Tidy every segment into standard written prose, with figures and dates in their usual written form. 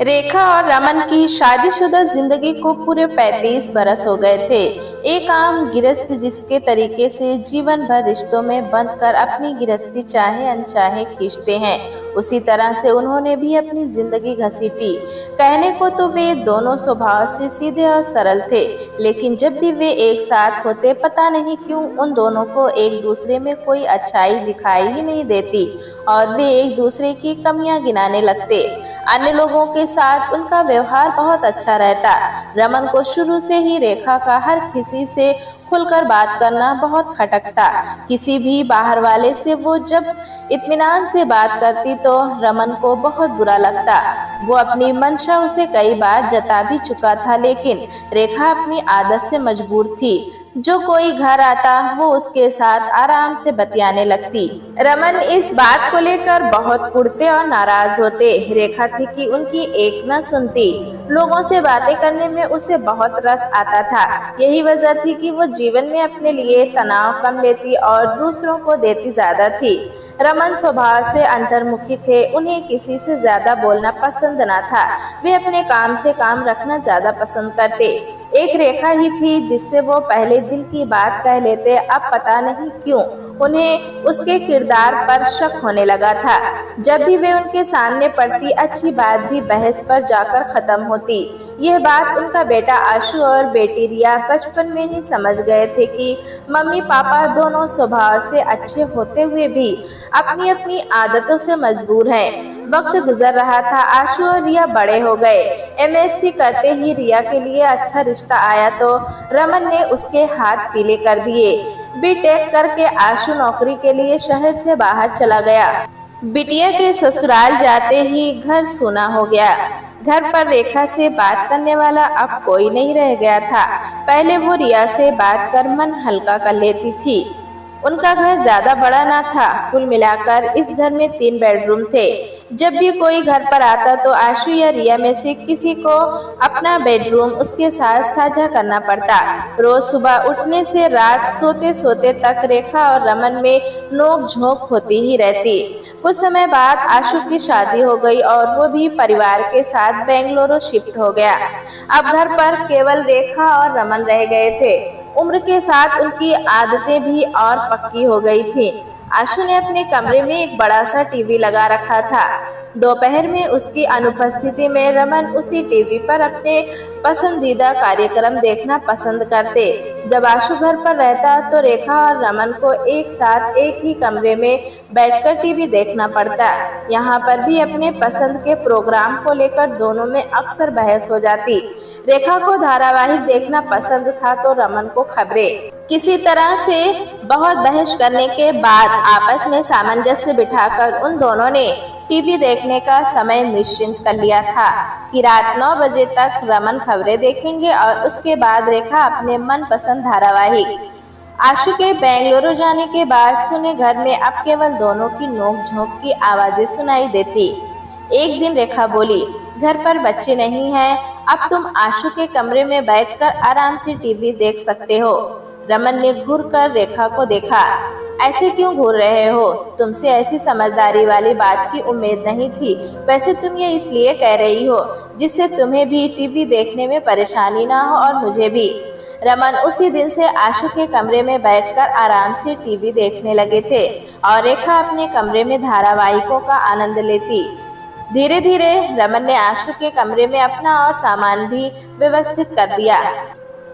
रेखा और रमन की शादीशुदा जिंदगी को पूरे 35 बरस हो गए थे। एक आम गृहस्थ जिसके तरीके से जीवन भर रिश्तों में बंध कर अपनी गृहस्थी चाहे अनचाहे खींचते हैं, उसी तरह से उन्होंने भी अपनी जिंदगी घसीटी। कहने को तो वे दोनों स्वभाव से सीधे और सरल थे, लेकिन जब भी वे एक साथ होते पता नहीं क्यों उन दोनों को एक दूसरे में कोई अच्छाई दिखाई ही नहीं देती और वे एक दूसरे की कमियां गिनाने लगते। अन्य लोगों के साथ उनका व्यवहार बहुत अच्छा रहता। रमन को शुरू से ही रेखा का हर किसी से खुलकर बात करना बहुत खटकता। किसी भी बाहर वाले से वो जब इत्मीनान से बात करती तो रमन को बहुत बुरा लगता। वो अपनी मंशा उसे कई बार जता भी चुका था, लेकिन रेखा अपनी आदत से मजबूर थी। जो कोई घर आता वो उसके साथ आराम से बतियाने लगती। रमन इस बात को लेकर बहुत कुढ़ते और नाराज होते। रेखा थी कि उनकी एक न सुनती। लोगों से बातें करने में उसे बहुत रस आता था। यही वजह थी कि वो जीवन में अपने लिए तनाव कम लेती और दूसरों को देती ज्यादा थी। रमन स्वभाव से अंतर्मुखी थे। उन्हें किसी से ज्यादा बोलना पसंद न था। वे अपने काम से काम रखना ज्यादा पसंद करते। एक रेखा ही थी जिससे वो पहले दिल की बात कह लेते। अब पता नहीं क्यों उन्हें उसके किरदार पर शक होने लगा था। जब भी वे उनके सामने पड़ती, अच्छी बात भी बहस पर जाकर खत्म होती। यह बात उनका बेटा आशु और बेटी रिया बचपन में ही समझ गए थे कि मम्मी पापा दोनों स्वभाव से अच्छे होते हुए भी अपनी अपनी आदतों से मजबूर हैं। वक्त गुजर रहा था। आशु और रिया बड़े हो गए। एमएससी करते ही रिया के लिए अच्छा रिश्ता आया तो रमन ने उसके हाथ पीले कर दिए। बीटेक करके आशु नौकरी के लिए शहर से बाहर चला गया। बिटिया के ससुराल जाते ही घर सूना हो गया। घर पर रेखा से बात करने वाला अब कोई नहीं रह गया था। पहले वो रिया से बात कर मन हल्का कर लेती थी। उनका घर ज्यादा बड़ा ना था। कुल मिलाकर इस घर में 3 बेडरूम थे। जब भी कोई घर पर आता तो आशु या रिया में से किसी को अपना बेडरूम उसके साथ साझा करना पड़ता। रोज सुबह उठने से रात सोते सोते तक रेखा और रमन में नोक झोंक होती ही रहती। कुछ समय बाद आशु की शादी हो गई और वो भी परिवार के साथ बेंगलुरु शिफ्ट हो गया। अब घर पर केवल रेखा और रमन रह गए थे। उम्र के साथ उनकी आदतें भी और पक्की हो गई थी। आशु ने अपने कमरे में एक बड़ा सा टीवी लगा रखा था। दोपहर में उसकी अनुपस्थिति में रमन उसी टीवी पर अपने पसंदीदा कार्यक्रम देखना पसंद करते। जब आशु घर पर रहता तो रेखा और रमन को एक साथ एक ही कमरे में बैठकर टीवी देखना पड़ता। यहाँ पर भी अपने पसंद के प्रोग्राम को लेकर दोनों में अक्सर बहस हो जाती। रेखा को धारावाहिक देखना पसंद था तो रमन को खबरें। किसी तरह से बहुत बहस करने के बाद आपस में सामंजस्य बिठाकर उन दोनों ने टीवी देखने का समय निश्चित कर लिया था कि रात 9 बजे तक रमन खबरें देखेंगे और उसके बाद रेखा अपने मनपसंद धारावाहिक। आशु के बेंगलुरु जाने के बाद सुने घर में अब केवल दोनों की नोक-झोंक की आवाजें सुनाई देती। एक दिन रेखा बोली, घर पर बच्चे नहीं हैं, अब तुम आशु के कमरे में बैठकर आराम से टीवी देख सकते हो। रमन ने घूर कर रेखा को देखा। ऐसे क्यों घूर रहे हो? तुमसे ऐसी समझदारी वाली बात की उम्मीद नहीं थी। वैसे तुम ये इसलिए कह रही हो जिससे तुम्हें भी टीवी देखने में परेशानी ना हो और मुझे भी। रमन उसी दिन से आशु के कमरे में बैठकर आराम से टीवी देखने लगे थे और रेखा अपने कमरे में धारावाहिकों का आनंद लेती। धीरे धीरे रमन ने आशु के कमरे में अपना और सामान भी व्यवस्थित कर दिया।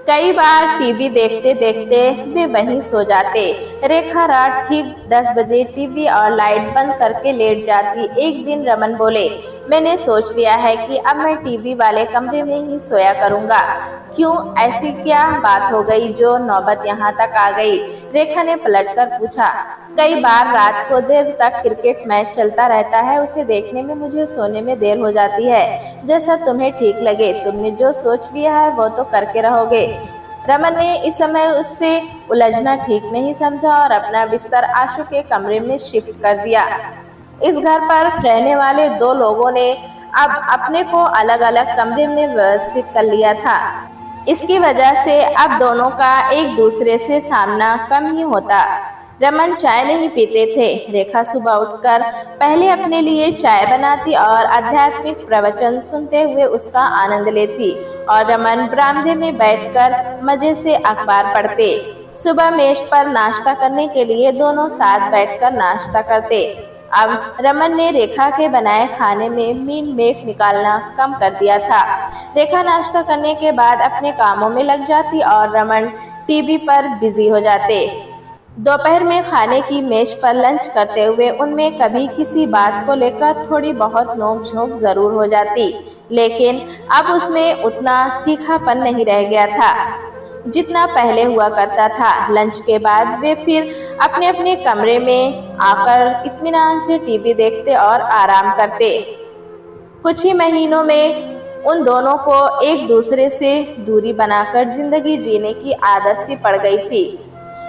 कई बार टीवी देखते देखते वे वहीं सो जाते। रेखा रात ठीक 10 बजे टीवी और लाइट बंद करके लेट जाती। एक दिन रमन बोले, मैंने सोच लिया है कि अब मैं टीवी वाले कमरे में ही सोया करूंगा। क्यों, ऐसी क्या बात हो गई जो नौबत यहाँ तक आ गई? रेखा ने पलटकर पूछा। कई बार रात को देर तक क्रिकेट मैच चलता रहता है, उसे देखने में मुझे सोने में देर हो जाती है। जैसा तुम्हें ठीक लगे, तुमने जो सोच लिया है वो तो करके रहोगे। रमन ने इस समय उससे उलझना ठीक नहीं समझा और अपना बिस्तर आशु के कमरे में शिफ्ट कर दिया। इस घर पर रहने वाले 2 लोगों ने अब अपने को अलग अलग कमरे में व्यवस्थित कर लिया था। इसकी वजह से अब दोनों का एक दूसरे से सामना कम ही होता। रमन चाय नहीं पीते थे। रेखा सुबह उठकर पहले अपने लिए चाय बनाती और आध्यात्मिक प्रवचन सुनते हुए उसका आनंद लेती और रमन बरामदे में बैठकर मजे से अखबार पढ़ते। सुबह मेज पर नाश्ता करने के लिए दोनों साथ बैठकर नाश्ता करते। अब रमन ने रेखा के बनाए खाने में मीन मेख निकालना कम कर दिया था। रेखा नाश्ता करने के बाद अपने कामों में लग जाती और रमन टीवी पर बिजी हो जाते। दोपहर में खाने की मेज पर लंच करते हुए उनमें कभी किसी बात को लेकर थोड़ी बहुत नोक-झोंक जरूर हो जाती, लेकिन अब उसमें उतना तीखापन नहीं रह गया था जितना पहले हुआ करता था। लंच के बाद वे फिर अपने अपने कमरे में आकर इत्मीनान से टीवी देखते और आराम करते। कुछ ही महीनों में उन दोनों को एक दूसरे से दूरी बनाकर जिंदगी जीने की आदत सी पड़ गई थी।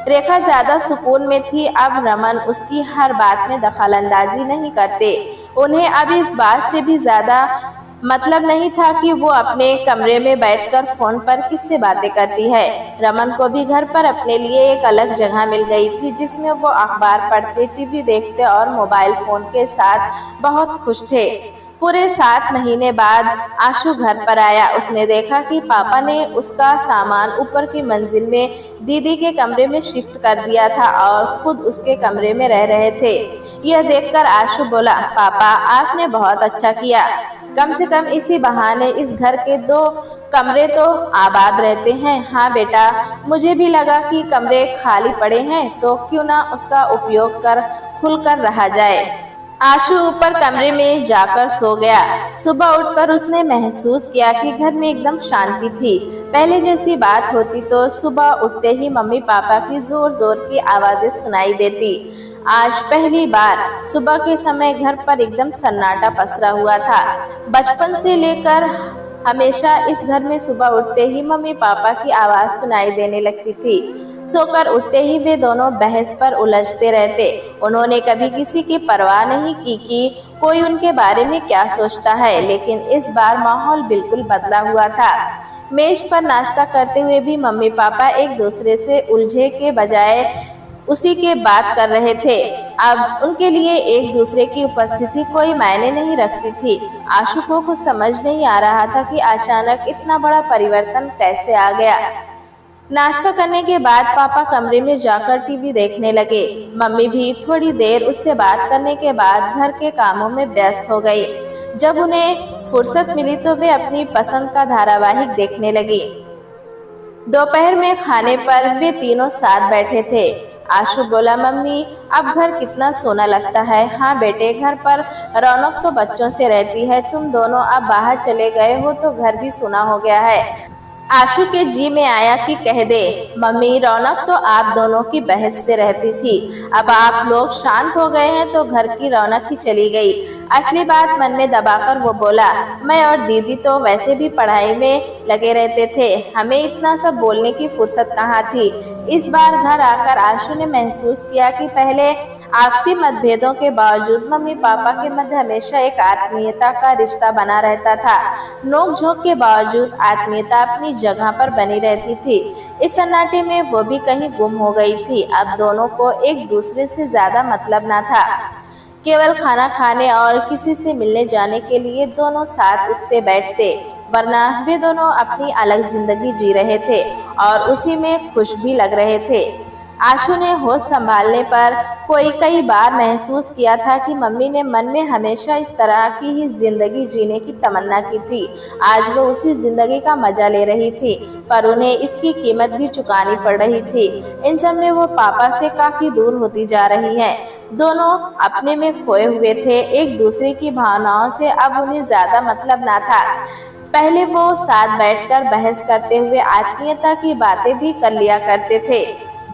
रेखा ज्यादा सुकून में थी। अब रमन उसकी हर बात में दखलंदाजी नहीं करते। उन्हें अब इस बात से भी ज्यादा मतलब नहीं था कि वो अपने कमरे में बैठकर फोन पर किससे बातें करती है। रमन को भी घर पर अपने लिए एक अलग जगह मिल गई थी जिसमें वो अखबार पढ़ते, टीवी देखते और मोबाइल फोन के साथ बहुत खुश थे। पूरे 7 महीने बाद आशु घर पर आया। उसने देखा कि पापा ने उसका सामान ऊपर की मंजिल में दीदी के कमरे में शिफ्ट कर दिया था और खुद उसके कमरे में रह रहे थे। यह देखकर आशु बोला, पापा आपने बहुत अच्छा किया। कम से कम इसी बहाने इस घर के 2 कमरे तो आबाद रहते हैं। हाँ बेटा, मुझे भी लगा कि कमरे खाली पड़े हैं तो क्यों ना उसका उपयोग कर खुलकर रहा जाए। आशु ऊपर कमरे में जाकर सो गया। सुबह उठकर उसने महसूस किया कि घर में एकदम शांति थी। पहले जैसी बात होती तो सुबह उठते ही मम्मी पापा की जोर जोर की आवाजें सुनाई देती। आज पहली बार सुबह के समय घर पर एकदम सन्नाटा पसरा हुआ था। बचपन से लेकर हमेशा इस घर में सुबह उठते ही मम्मी पापा की आवाज सुनाई देने लगती थी। सोकर उठते ही वे दोनों बहस पर उलझते रहते। उन्होंने कभी किसी की परवाह नहीं की कि कोई उनके बारे में क्या सोचता है, लेकिन इस बार माहौल बिल्कुल बदला हुआ था। मेज पर नाश्ता करते हुए भी मम्मी पापा एक दूसरे से उलझे के बजाय उसी के बात कर रहे थे। अब उनके लिए एक दूसरे की उपस्थिति कोई मायने नहीं रखती थी। आशु को कुछ समझ नहीं आ रहा था कि अचानक इतना बड़ा परिवर्तन कैसे आ गया। नाश्ता करने के बाद पापा कमरे में जाकर टीवी देखने लगे। मम्मी भी थोड़ी देर उससे बात करने के बाद घर के कामों में व्यस्त हो गई। जब उन्हें फुर्सत मिली तो वे अपनी पसंद का धारावाहिक देखने लगी। दोपहर में खाने पर वे तीनों साथ बैठे थे। आशु बोला, मम्मी अब घर कितना सोना लगता है। हाँ बेटे, घर पर रौनक तो बच्चों से रहती है। तुम दोनों अब बाहर चले गए हो तो घर भी सूना हो गया है। आशु के जी में आया कि कह दे, मम्मी रौनक तो आप दोनों की बहस से रहती थी। अब आप लोग शांत हो गए हैं तो घर की रौनक ही चली गई। असली बात मन में दबाकर वो बोला, मैं और दीदी तो वैसे भी पढ़ाई में लगे रहते थे, हमें इतना सब बोलने की फुर्सत कहाँ थी। इस बार घर आकर आशु ने महसूस किया कि पहले आपसी मतभेदों के बावजूद मम्मी पापा के मध्य हमेशा एक आत्मीयता का रिश्ता बना रहता था। नोक-झोंक के बावजूद आत्मीयता अपनी जगह पर बनी रहती थी। इस सन्नाटे में वो भी कहीं गुम हो गई थी। अब दोनों को एक दूसरे से ज्यादा मतलब न था। केवल खाना खाने और किसी से मिलने जाने के लिए दोनों साथ उठते बैठते, वरना वे दोनों अपनी अलग जिंदगी जी रहे थे और उसी में खुश भी लग रहे थे। आशु ने होश संभालने पर कई बार महसूस किया था कि मम्मी ने मन में हमेशा इस तरह की ही जिंदगी जीने की तमन्ना की थी। आज वो उसी जिंदगी का मजा ले रही थी, पर उन्हें इसकी कीमत भी चुकानी पड़ रही थी। इन सब में वो पापा से काफी दूर होती जा रही है। दोनों अपने में खोए हुए थे। एक दूसरे की भावनाओं से अब उन्हें ज्यादा मतलब ना था। पहले वो साथ बैठकर बहस करते हुए आत्मीयता की बातें भी कर लिया करते थे।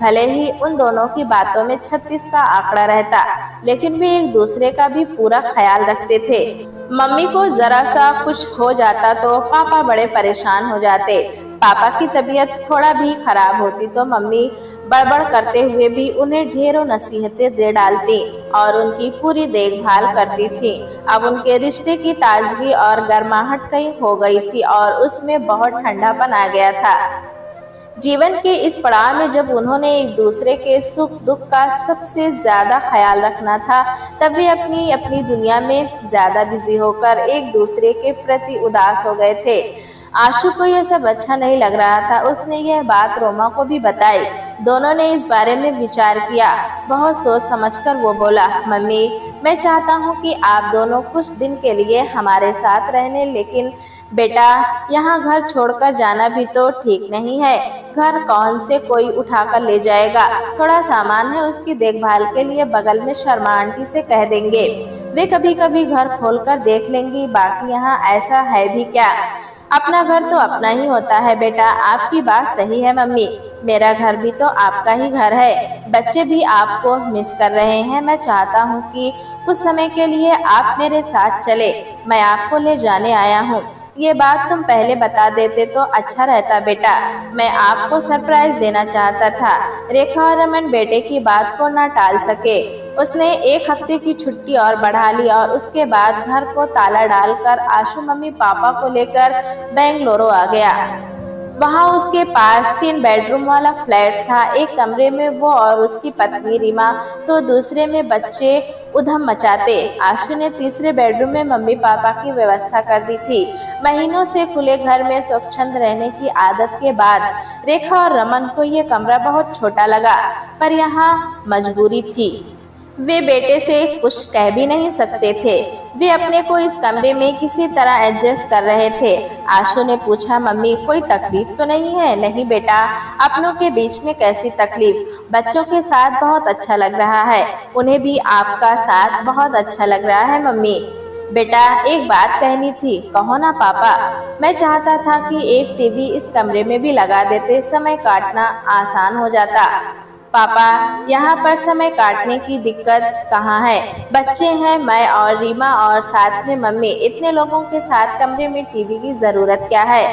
भले ही उन दोनों की बातों में 36 का आंकड़ा रहता, लेकिन वे एक दूसरे का भी पूरा ख्याल रखते थे। मम्मी को जरा सा कुछ हो जाता तो पापा बड़े परेशान हो जाते। पापा की तबीयत थोड़ा भी खराब होती तो मम्मी बड़बड़ करते हुए भी उन्हें ढेरों नसीहतें दे डालती और उनकी पूरी देखभाल करती थी। अब उनके रिश्ते की ताजगी और गर्माहट कहीं हो गई थी और उसमें बहुत ठंडापन आ गया था। जीवन के इस पड़ाव में जब उन्होंने एक दूसरे के सुख दुख का सबसे ज्यादा ख्याल रखना था, तब वे अपनी अपनी दुनिया में ज्यादा बिजी होकर एक दूसरे के प्रति उदास हो गए थे। आशु को यह सब अच्छा नहीं लग रहा था। उसने यह बात रोमा को भी बताई। दोनों ने इस बारे में विचार किया। बहुत सोच समझकर वो बोला, मम्मी, मैं चाहता हूँ कि आप दोनों कुछ दिन के लिए हमारे साथ रहने, लेकिन बेटा, यहाँ घर छोड़कर जाना भी तो ठीक नहीं है। घर कौन से कोई उठाकर ले जाएगा? थोड़ा सामान है, उसकी देखभाल के लिए बगल में शर्मा आंटी से कह देंगे। वे कभी कभी घर खोलकर देख लेंगी। बाकी यहाँ ऐसा है भी क्या? अपना घर तो अपना ही होता है बेटा। आपकी बात सही है मम्मी। मेरा घर भी तो आपका ही घर है। बच्चे भी आपको मिस कर रहे हैं। मैं चाहता हूँ कि कुछ समय के लिए आप मेरे साथ चले। मैं आपको ले जाने आया हूँ। ये बात तुम पहले बता देते तो अच्छा रहता बेटा। मैं आपको सरप्राइज देना चाहता था। रेखा और रमन बेटे की बात को न टाल सके। उसने एक हफ्ते की छुट्टी और बढ़ा ली और उसके बाद घर को ताला डालकर आशु मम्मी पापा को लेकर बेंगलुरु आ गया। वहाँ उसके पास 3 बेडरूम वाला फ्लैट था। एक कमरे में वो और उसकी पत्नी रीमा, तो दूसरे में बच्चे उधम मचाते। आशु ने तीसरे बेडरूम में मम्मी पापा की व्यवस्था कर दी थी। महीनों से खुले घर में स्वच्छंद रहने की आदत के बाद रेखा और रमन को ये कमरा बहुत छोटा लगा, पर यहाँ मजबूरी थी। वे बेटे से कुछ कह भी नहीं सकते थे। वे अपने को इस कमरे में किसी तरह एडजस्ट कर रहे थे। आशु ने पूछा, मम्मी, कोई तकलीफ तो नहीं है? नहीं बेटा, अपनों के बीच में कैसी तकलीफ? बच्चों के साथ बहुत अच्छा लग रहा है। उन्हें भी आपका साथ बहुत अच्छा लग रहा है मम्मी। बेटा, एक बात कहनी थी। कहो ना पापा। मैं चाहता था कि एक टीवी इस कमरे में भी लगा देते, समय काटना आसान हो जाता। पापा, यहाँ पर समय काटने की दिक्कत कहाँ है? बच्चे हैं, मैं और रीमा और साथ में मम्मी। इतने लोगों के साथ कमरे में टीवी की जरूरत क्या है?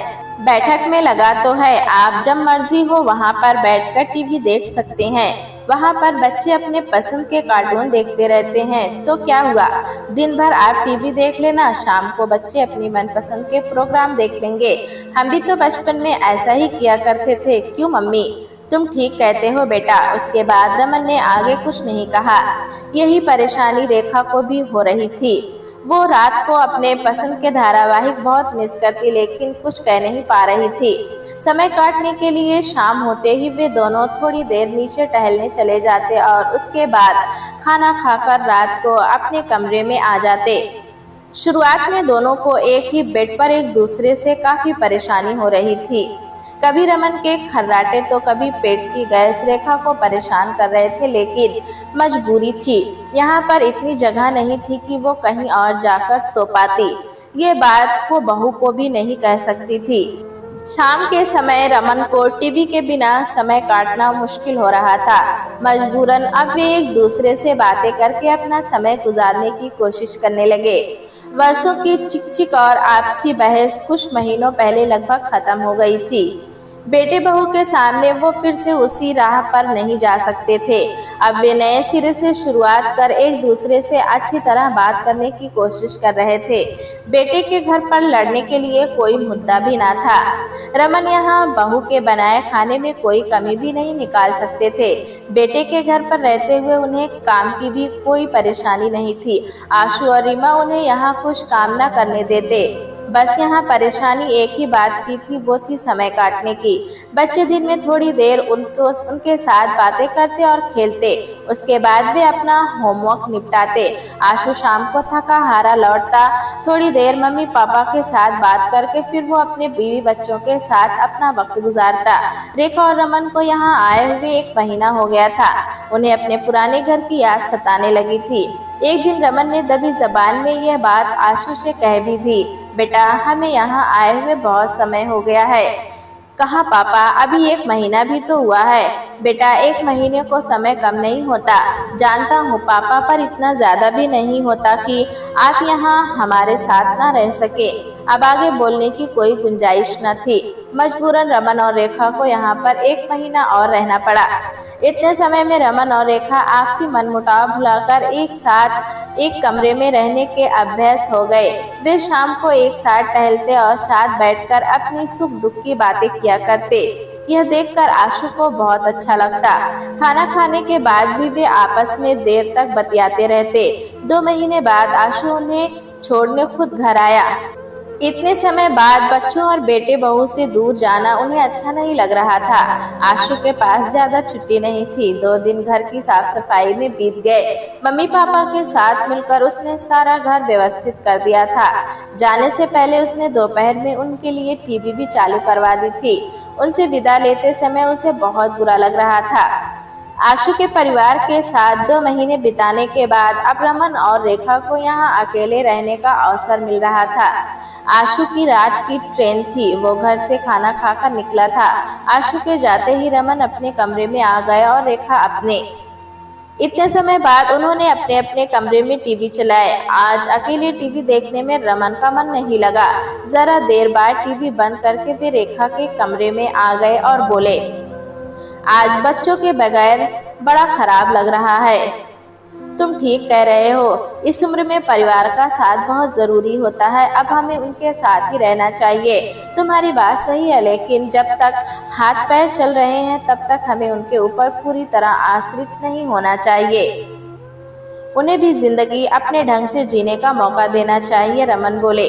बैठक में लगा तो है। आप जब मर्जी हो वहाँ पर बैठकर टीवी देख सकते हैं। वहाँ पर बच्चे अपने पसंद के कार्टून देखते रहते हैं, तो क्या हुआ? दिन भर आप टीवी देख लेना, शाम को बच्चे अपनी मनपसंद के प्रोग्राम देख लेंगे। हम भी तो बचपन में ऐसा ही किया करते थे। क्यों मम्मी? तुम ठीक कहते हो बेटा। उसके बाद रमन ने आगे कुछ नहीं कहा। यही परेशानी रेखा को भी हो रही थी। वो रात को अपने पसंद के धारावाहिक बहुत मिस करती, लेकिन कुछ कह नहीं पा रही थी। समय काटने के लिए शाम होते ही वे दोनों थोड़ी देर नीचे टहलने चले जाते और उसके बाद खाना खाकर रात को अपने कमरे में आ जाते। शुरुआत में दोनों को एक ही बेड पर एक दूसरे से काफी परेशानी हो रही थी। कभी रमन के खर्राटे तो कभी पेट की गैस रेखा को परेशान कर रहे थे, लेकिन मजबूरी थी। यहाँ पर इतनी जगह नहीं थी कि वो कहीं और जाकर सो पाती। ये बात वो बहू को भी नहीं कह सकती थी। शाम के समय रमन को टीवी के बिना समय काटना मुश्किल हो रहा था। मजबूरन अब वे एक दूसरे से बातें करके अपना समय गुजारने की कोशिश करने लगे। वर्षों की चिकचिक और आपसी बहस कुछ महीनों पहले लगभग खत्म हो गई थी। बेटे बहू के सामने वो फिर से उसी राह पर नहीं जा सकते थे। अब वे नए सिरे से शुरुआत कर एक दूसरे से अच्छी तरह बात करने की कोशिश कर रहे थे। बेटे के घर पर लड़ने के लिए कोई मुद्दा भी ना था। रमन यहाँ बहू के बनाए खाने में कोई कमी भी नहीं निकाल सकते थे। बेटे के घर पर रहते हुए उन्हें काम की भी कोई परेशानी नहीं थी। आशु और रीमा उन्हें यहाँ कुछ काम न करने देते। बस यहाँ परेशानी एक ही बात की थी, वो थी समय काटने की। बच्चे दिन में थोड़ी देर उनके साथ बातें करते और खेलते। उसके बाद वे अपना होमवर्क निपटाते। आशु शाम को थका हारा लौटता। थोड़ी देर मम्मी पापा के साथ बात करके फिर वो अपने बीवी बच्चों के साथ अपना वक्त गुजारता। रेखा और रमन को यहाँ आए हुए 1 महीना हो गया था। उन्हें अपने पुराने घर की याद सताने लगी थी। एक दिन रमन ने दबी जबान में यह बात आशु से कह भी दी, बेटा, हमें यहाँ आए हुए बहुत समय हो गया है। कहा पापा, अभी 1 महीना भी तो हुआ है। बेटा, 1 महीने को समय कम नहीं होता। जानता हूँ पापा, पर इतना ज्यादा भी नहीं होता कि आप यहाँ हमारे साथ ना रह सके। अब आगे बोलने की कोई गुंजाइश न थी। मजबूरन रमन और रेखा को यहाँ पर 1 महीना और रहना पड़ा। इतने समय में रमन और रेखा आपसी मनमुटाव भुलाकर एक साथ एक कमरे में रहने के अभ्यस्त हो गए। वे शाम को एक साथ टहलते और साथ बैठकर अपनी सुख दुख की बातें किया करते। यह देखकर आशु को बहुत अच्छा लगता। खाना खाने के बाद भी वे आपस में देर तक बतियाते रहते। 2 महीने बाद आशु उन्हें छोड़ने खुद घर आया। इतने समय बाद बच्चों और बेटे बहू से दूर जाना उन्हें अच्छा नहीं लग रहा था। आशु के पास ज्यादा छुट्टी नहीं थी। 2 दिन घर की साफ सफाई में बीत गए। मम्मी पापा के साथ मिलकर उसने सारा घर व्यवस्थित कर दिया था। जाने से पहले उसने दोपहर में उनके लिए टीवी भी चालू करवा दी थी। उनसे विदा लेते समय उसे बहुत बुरा लग रहा था। आशु के परिवार के साथ 2 महीने बिताने के बाद अब रमन और रेखा को यहाँ अकेले रहने का अवसर मिल रहा था। आशु की रात की ट्रेन थी। वो घर से खाना खाकर निकला था। आशु के जाते ही रमन अपने कमरे में आ गया और रेखा अपने। इतने समय बाद उन्होंने अपने अपने कमरे में टीवी चलाए। आज अकेले टीवी देखने में रमन का मन नहीं लगा। जरा देर बाद टीवी बंद करके वे रेखा के कमरे में आ गए और बोले, आज बच्चों के बगैर बड़ा खराब लग रहा है। तुम ठीक कह रहे हो। इस उम्र में परिवार का साथ बहुत जरूरी होता है। अब हमें उनके साथ ही रहना चाहिए। तुम्हारी बात सही है, लेकिन जब तक हाथ पैर चल रहे हैं तब तक हमें उनके ऊपर पूरी तरह आश्रित नहीं होना चाहिए। उन्हें भी जिंदगी अपने ढंग से जीने का मौका देना चाहिए, रमन बोले।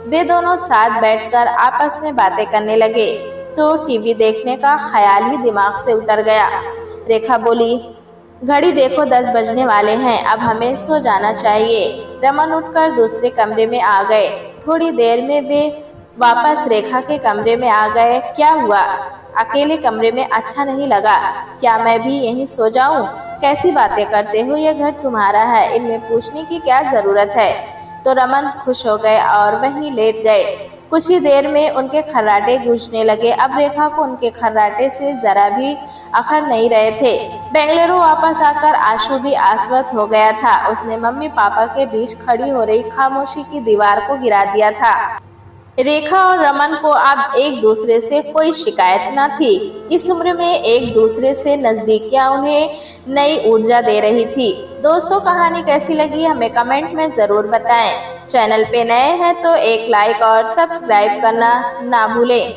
वे दोनों साथ बैठकर आपस में बातें करने लगे तो टीवी देखने का ख्याल ही दिमाग से उतर गया। रेखा बोली, घड़ी देखो 10 बजने वाले हैं, अब हमें सो जाना चाहिए। रमन उठकर दूसरे कमरे में आ गए। थोड़ी देर में वे वापस रेखा के कमरे में आ गए। क्या हुआ? अकेले कमरे में अच्छा नहीं लगा? क्या मैं भी यहीं सो जाऊं? कैसी बातें करते हो, यह घर तुम्हारा है, इनमें पूछने की क्या जरूरत है? तो रमन खुश हो गए और वहीं लेट गए। कुछ ही देर में उनके खर्राटे गूंजने लगे। अब रेखा को उनके खर्राटे से जरा भी अखर नहीं रहे थे। बेंगलुरु वापस आकर आशु भी आश्वस्त हो गया था। उसने मम्मी पापा के बीच खड़ी हो रही खामोशी की दीवार को गिरा दिया था। रेखा और रमन को अब एक दूसरे से कोई शिकायत न थी। इस उम्र में एक दूसरे से नजदीकियां उन्हें नई ऊर्जा दे रही थी। दोस्तों, कहानी कैसी लगी हमें कमेंट में जरूर बताएं। चैनल पे नए हैं तो एक लाइक और सब्सक्राइब करना ना भूलें।